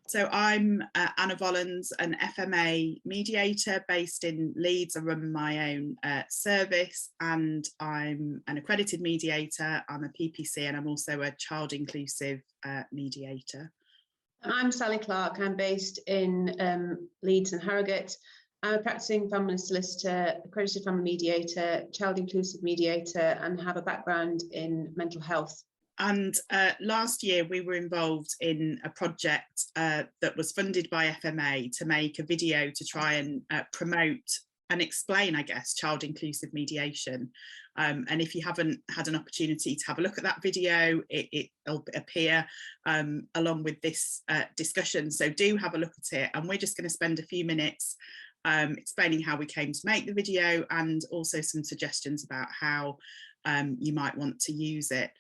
So I'm Anna Vollens, an FMA mediator based in Leeds. I run my own service, and I'm an accredited mediator. I'm a PPC, and I'm also a child inclusive mediator. I'm Sally Clark. I'm based in Leeds and Harrogate. I'm a practicing family solicitor, accredited family mediator, child inclusive mediator, and have a background in mental health. And last year we were involved in a project that was funded by FMA to make a video to try and promote and explain, I guess, child inclusive mediation. And if you haven't had an opportunity to have a look at that video, it'll appear along with this discussion. So do have a look at it. And we're just going to spend a few minutes explaining how we came to make the video, and also some suggestions about how you might want to use it.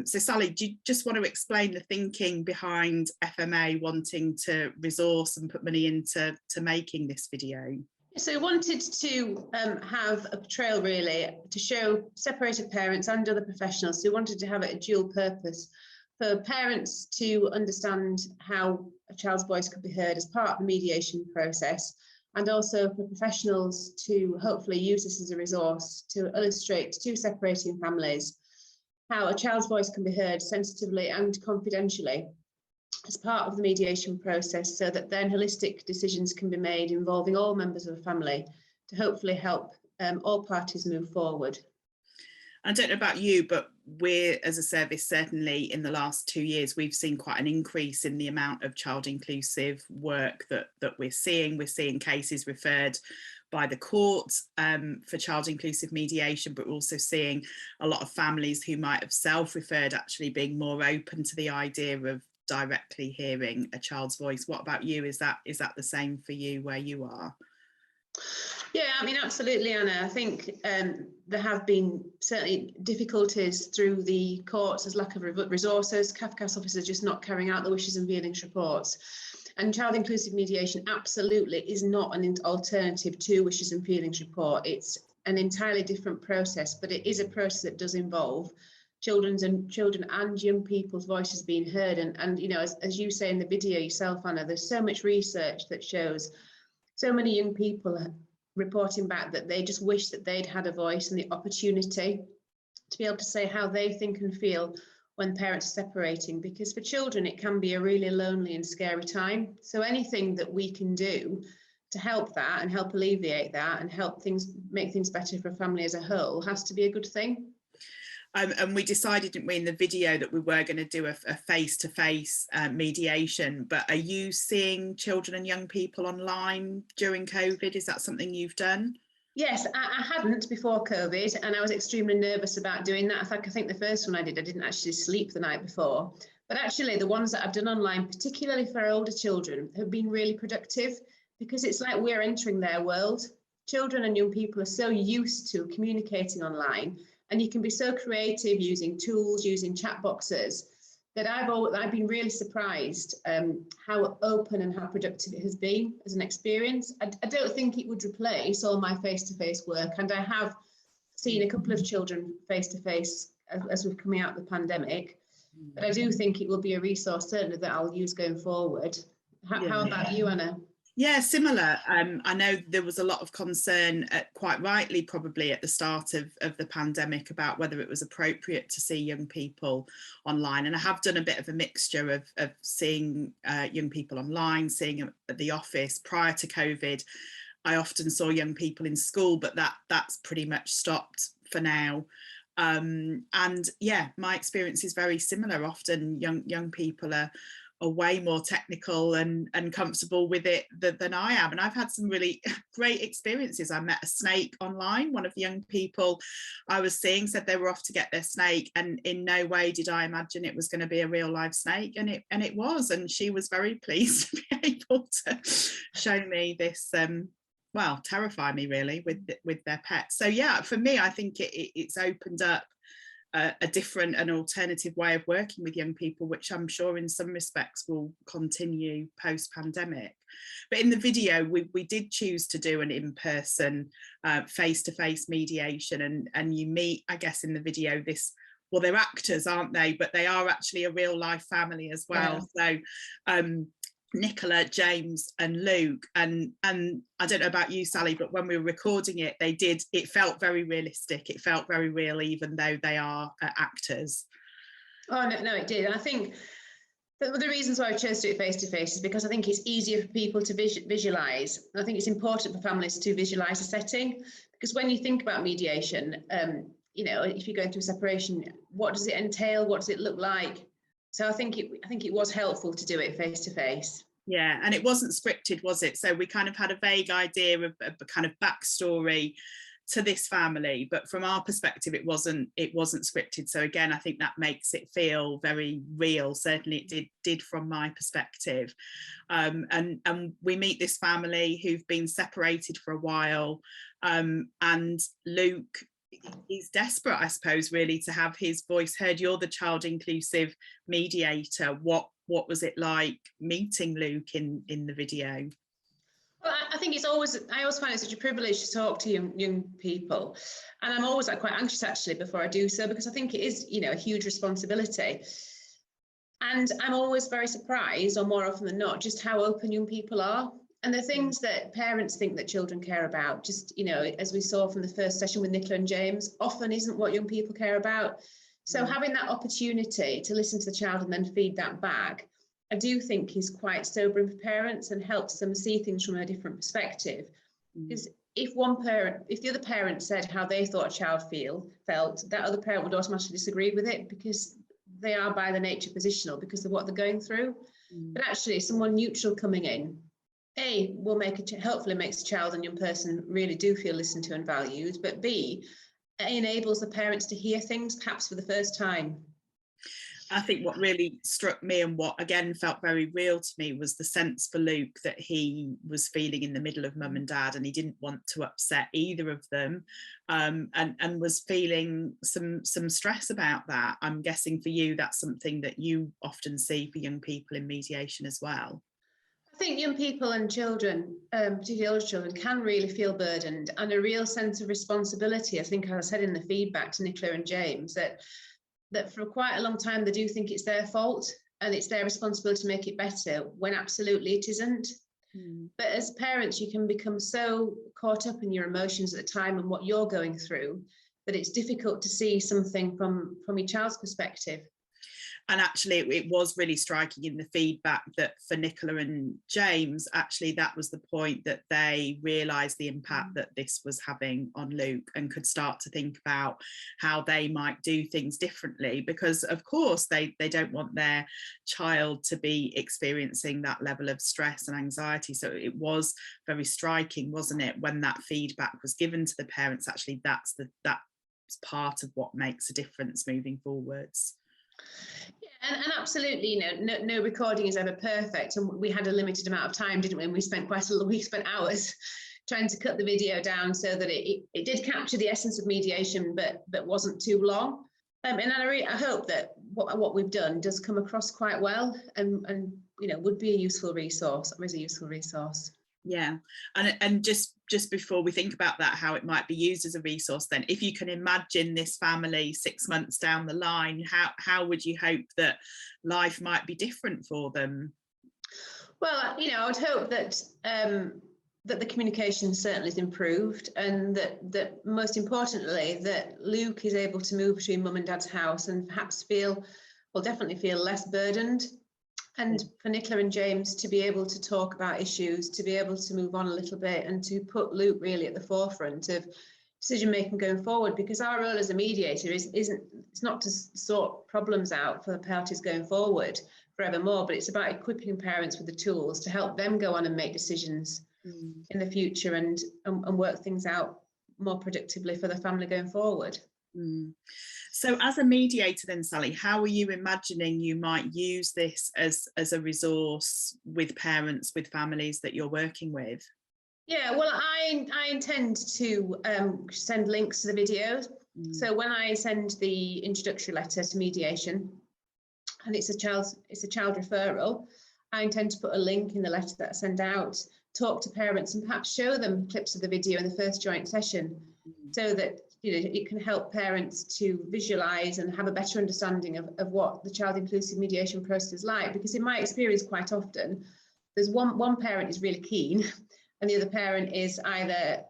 So Sally, do you just want to explain the thinking behind FMA wanting to resource and put money into making this video? So we wanted to have a portrayal, really, to show separated parents and other professionals. So we wanted to have a dual purpose for parents to understand how a child's voice could be heard as part of the mediation process, and also for professionals to hopefully use this as a resource to illustrate to separating families how a child's voice can be heard sensitively and confidentially as part of the mediation process, so that then holistic decisions can be made involving all members of the family to hopefully help all parties move forward. I don't know about you, but we're, as a service, certainly in the last 2 years, we've seen quite an increase in the amount of child inclusive work that we're seeing. We're seeing cases referred by the court for child inclusive mediation, but we're also seeing a lot of families who might have self-referred actually being more open to the idea of directly hearing a child's voice. What about you? Is that the same for you where you are? Yeah, I mean, absolutely, Anna. I think there have been certainly difficulties through the courts. There's lack of resources, CAFCAS officers just not carrying out the wishes and feelings reports. And child inclusive mediation absolutely is not an alternative to wishes and feelings report. It's an entirely different process, but it is a process that does involve children and young people's voices being heard. And you know, as you say in the video yourself, Anna, there's so much research that shows so many young people reporting back that they just wish that they'd had a voice and the opportunity to be able to say how they think and feel when parents are separating, because for children it can be a really lonely and scary time. So anything that we can do to help that and help alleviate that and help make things better for a family as a whole has to be a good thing. And we decided, didn't we, in the video that we were going to do a face-to-face mediation. But are you seeing children and young people online during COVID? Is that something you've done? Yes, I hadn't before COVID, and I was extremely nervous about doing that. In fact, I think the first one I didn't actually sleep the night before. But actually, the ones that I've done online, particularly for older children, have been really productive, because it's like we're entering their world. Children and young people are so used to communicating online, and you can be so creative using tools, using chat boxes, that I've been really surprised how open and how productive it has been as an experience. I don't think it would replace all my face-to-face work, and I have seen a couple of children face-to-face as we're coming out of the pandemic, but I do think it will be a resource certainly that I'll use going forward. How about you, Anna? Yeah, similar. I know there was a lot of concern, quite rightly probably, at the start of the pandemic about whether it was appropriate to see young people online. And I have done a bit of a mixture of seeing young people online, seeing them at the office. Prior to COVID, I often saw young people in school, but that's pretty much stopped for now. And yeah, my experience is very similar. Often young people are way more technical and comfortable with it than I am. And I've had some really great experiences. I met a snake online. One of the young people I was seeing said they were off to get their snake, and in no way did I imagine it was going to be a real live snake, and it was. And she was very pleased to be able to show me this, well, terrify me really with their pets. So yeah, for me, I think it's opened up a different and alternative way of working with young people, which I'm sure in some respects will continue post-pandemic. But in the video, we did choose to do an in-person face-to-face mediation, and you meet, I guess, in the video this, well, they're actors, aren't they? But they are actually a real life family as well. Yeah. So Nicola, James and Luke, and I don't know about you, Sally, but when we were recording it, it felt very realistic. It felt very real, even though they are actors. Oh no, it did. And I think the reasons why I chose to do it face to face is because I think it's easier for people to visualize. I think it's important for families to visualize a setting, because when you think about mediation, you know, if you're going through a separation, what does it entail? What does it look like? So I think it was helpful to do it face to face. Yeah, and it wasn't scripted, was it? So we kind of had a vague idea of a kind of backstory to this family, but from our perspective, it wasn't scripted. So again, I think that makes it feel very real. Certainly, it did from my perspective. And we meet this family who've been separated for a while, and Luke, he's desperate, I suppose, really, to have his voice heard. You're the child inclusive mediator. What was it like meeting Luke in the video? Well, I think I always find it such a privilege to talk to young people, and I'm always quite anxious actually before I do so, because I think it is, you know, a huge responsibility. And I'm always very surprised, or more often than not, just how open young people are. And the things that parents think that children care about, just, you know, as we saw from the first session with Nicola and James, often isn't what young people care about. So having that opportunity to listen to the child and then feed that back, I do think is quite sobering for parents and helps them see things from a different perspective. Because if the other parent said how they thought a child felt, that other parent would automatically disagree with it, because they are by their nature positional because of what they're going through. But actually, someone neutral coming in, A, will hopefully makes the child and young person really do feel listened to and valued, but B, it enables the parents to hear things perhaps for the first time. I think what really struck me, and what again felt very real to me, was the sense for Luke that he was feeling in the middle of mum and dad, and he didn't want to upset either of them, and was feeling some stress about that. I'm guessing for you that's something that you often see for young people in mediation as well. I think young people and children, particularly older children, can really feel burdened, and a real sense of responsibility. I think, as I said in the feedback to Nicola and James, that for quite a long time they do think it's their fault and it's their responsibility to make it better, when absolutely it isn't. But as parents, you can become so caught up in your emotions at the time and what you're going through that it's difficult to see something from your child's perspective. And actually, it was really striking in the feedback that for Nicola and James, actually, that was the point that they realised the impact that this was having on Luke, and could start to think about how they might do things differently, because, of course, they don't want their child to be experiencing that level of stress and anxiety. So it was very striking, wasn't it, when that feedback was given to the parents? Actually, that's part of what makes a difference moving forwards. Yeah, and absolutely, you know, no recording is ever perfect, and we had a limited amount of time, didn't we? And we spent hours trying to cut the video down so that it did capture the essence of mediation, but wasn't too long. And I hope that what we've done does come across quite well, and you know, would be a useful resource, or is a useful resource. Yeah, and just before we think about that, how it might be used as a resource, then, if you can imagine this family 6 months down the line, how would you hope that life might be different for them? Well, you know, I would hope that that the communication certainly is improved, and that most importantly, that Luke is able to move between mum and dad's house and perhaps definitely feel less burdened. And for Nicola and James to be able to talk about issues, to be able to move on a little bit, and to put Luke really at the forefront of decision making going forward, because our role as a mediator it's not to sort problems out for the parties going forward forevermore, but it's about equipping parents with the tools to help them go on and make decisions in the future, and work things out more productively for the family going forward. So as a mediator then, Sally, how are you imagining you might use this as a resource with parents, with families that you're working with? Yeah, well, I intend to send links to the videos. So when I send the introductory letter to mediation, and it's a child referral, I intend to put a link in the letter that I send out, talk to parents, and perhaps show them clips of the video in the first joint session, so that, you know, it can help parents to visualise and have a better understanding of what the child inclusive mediation process is like. Because in my experience, quite often, there's one parent is really keen and the other parent is either,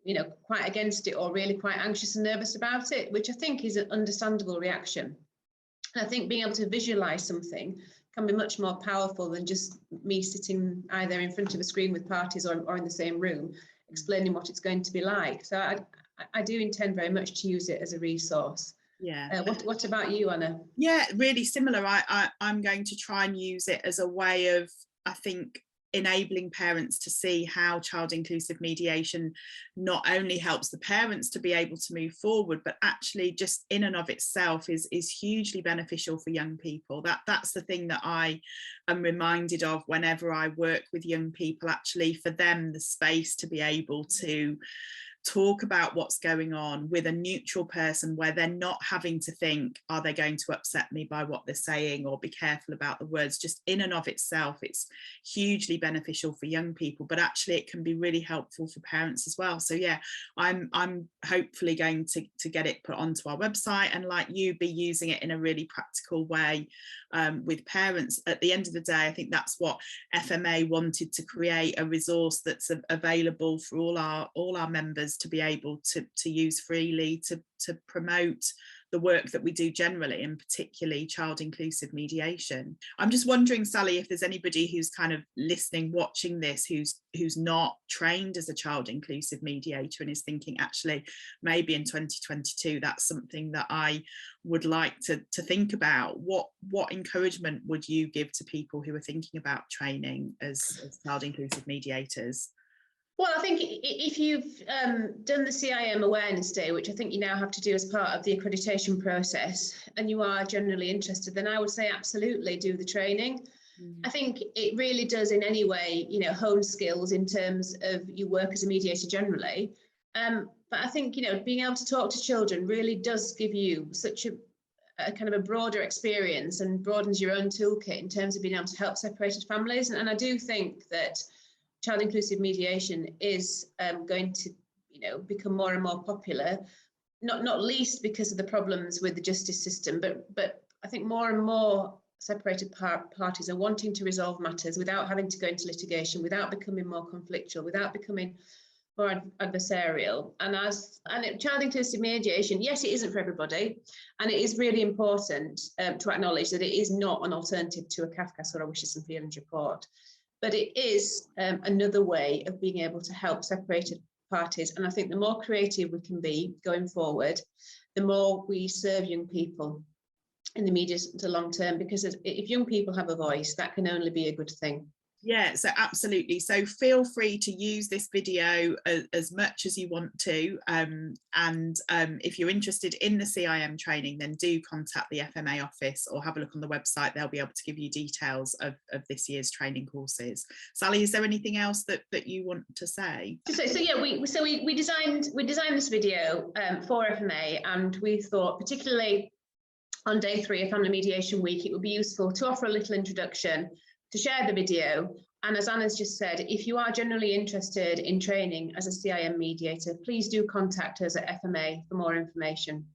you know, quite against it or really quite anxious and nervous about it, which I think is an understandable reaction. And I think being able to visualize something can be much more powerful than just me sitting either in front of a screen with parties or in the same room explaining what it's going to be like. So I do intend very much to use it as a resource. Yeah. What about you, Anna? Yeah, really similar. I'm going to try and use it as a way of, I think, enabling parents to see how child inclusive mediation not only helps the parents to be able to move forward, but actually just in and of itself is hugely beneficial for young people. That's the thing that I am reminded of whenever I work with young people, actually for them the space to be able to talk about what's going on with a neutral person, where they're not having to think, are they going to upset me by what they're saying, or be careful about the words. Just in and of itself, it's hugely beneficial for young people, but actually it can be really helpful for parents as well. So yeah, I'm hopefully going to get it put onto our website, and like you, be using it in a really practical way with parents. At the end of the day, I think that's what FMA wanted, to create a resource that's available for all our members to be able to use freely, to promote the work that we do generally, and particularly child inclusive mediation. I'm just wondering, Sally, if there's anybody who's kind of listening, watching this, who's not trained as a child inclusive mediator and is thinking, actually, maybe in 2022 that's something that I would like to think about. What encouragement would you give to people who are thinking about training as child inclusive mediators? Well, I think if you've done the CIM Awareness Day, which I think you now have to do as part of the accreditation process, and you are generally interested, then I would say absolutely do the training. I think it really does in any way, you know, hone skills in terms of your work as a mediator generally. But I think, you know, being able to talk to children really does give you such a kind of a broader experience and broadens your own toolkit in terms of being able to help separated families. And I do think that child inclusive mediation is going to, you know, become more and more popular, not least because of the problems with the justice system, but I think more and more separated parties are wanting to resolve matters without having to go into litigation, without becoming more conflictual, without becoming more adversarial. And child inclusive mediation, yes, it isn't for everybody, and it is really important to acknowledge that it is not an alternative to a CAFCAS or a wishes and feelings report. But it is another way of being able to help separated parties. And I think the more creative we can be going forward, the more we serve young people in the medium to long term, because if young people have a voice, that can only be a good thing. Yeah, so absolutely. So feel free to use this video as much as you want to. And if you're interested in the CIM training, then do contact the FMA office or have a look on the website. They'll be able to give you details of this year's training courses. Sally, is there anything else that you want to say? So yeah, we designed this video for FMA, and we thought, particularly on day 3 of Family Mediation Week, it would be useful to offer a little introduction, to share the video. And as Anna's just said, if you are generally interested in training as a CIM mediator, please do contact us at FMA for more information.